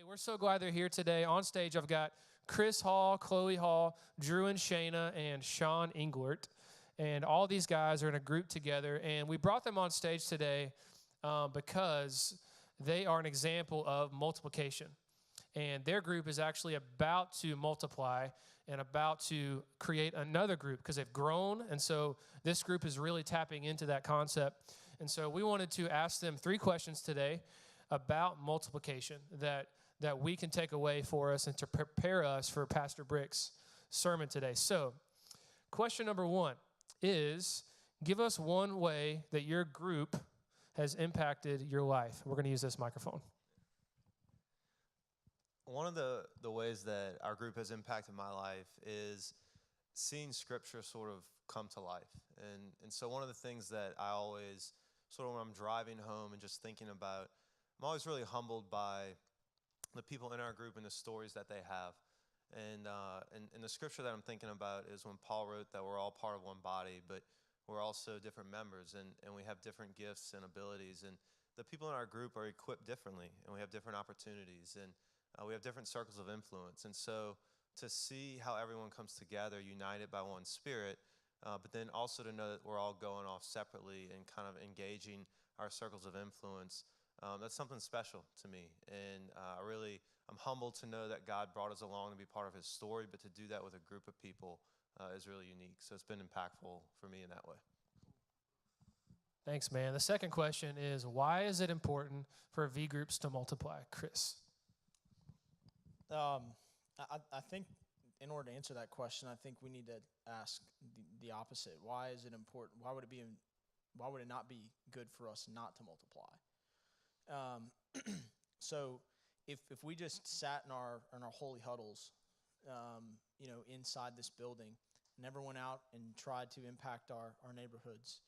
We're so glad they're here today. On stage, I've got Chris Hall, Chloe Hall, Drew and Shayna, and Sean Englert. And all these guys are in a group together. And we brought them on stage today because they are an example of multiplication. And their group is actually about to multiply and about to create another group because they've grown. And so this group is really tapping into that concept. And so we wanted to ask them 3 questions today about multiplication that we can take away for us and to prepare us for Pastor Brick's sermon today. So question number 1 is, give us one way that your group has impacted your life. We're going to use this microphone. One of the ways that our group has impacted my life is seeing Scripture sort of come to life. And so one of the things that I always, sort of when I'm driving home and just thinking about, I'm always really humbled by the people in our group and the stories that they have. And the Scripture that I'm thinking about is when Paul wrote that we're all part of one body, but we're also different members, and we have different gifts and abilities. And the people in our group are equipped differently, and we have different opportunities. And we have different circles of influence. And so to see how everyone comes together, united by one spirit, but then also to know that we're all going off separately and kind of engaging our circles of influence, that's something special to me. And I'm humbled to know that God brought us along to be part of his story, but to do that with a group of people is really unique. So it's been impactful for me in that way. Thanks, man. The second question is, why is it important for vGroups to multiply? Chris. I think in order to answer that question, I think we need to ask the opposite. Why is it important? Why would it not be good for us not to multiply? So if we just sat in our holy huddles, inside this building, never went out and tried to impact our neighborhoods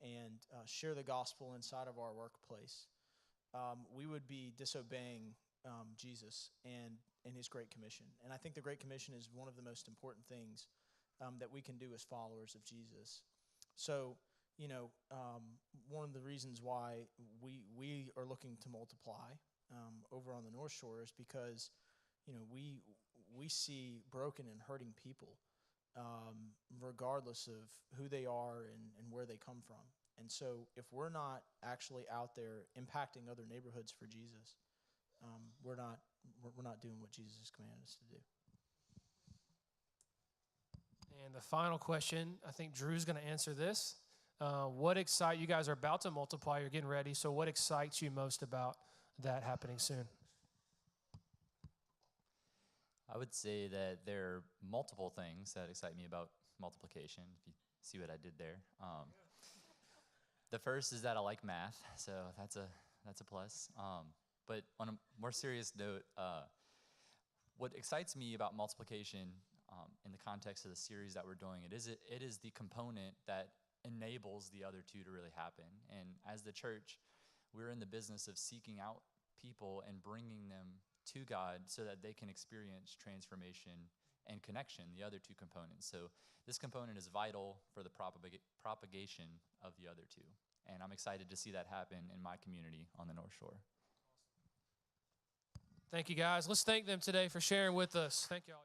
and share the gospel inside of our workplace, we would be disobeying Jesus and his Great Commission. And I think the Great Commission is one of the most important things that we can do as followers of Jesus. So, one of the reasons why we are looking to multiply over on the North Shore is because, we see broken and hurting people, regardless of who they are and where they come from. And so if we're not actually out there impacting other neighborhoods for Jesus, we're not doing what Jesus has commanded us to do. And the final question, I think Drew's going to answer this. You guys are about to multiply, you're getting ready, so what excites you most about that happening soon? I would say that there are multiple things that excite me about multiplication, if you see what I did there. The first is that I like math, so that's a plus. But on a more serious note, what excites me about multiplication in the context of the series that we're doing, it is the component that enables the other two to really happen. And as the church, we're in the business of seeking out people and bringing them to God so that they can experience transformation and connection, the other two components. So this component is vital for the propagation of the other two. And I'm excited to see that happen in my community on the North Shore. Thank you, guys. Let's thank them today for sharing with us. Thank you all.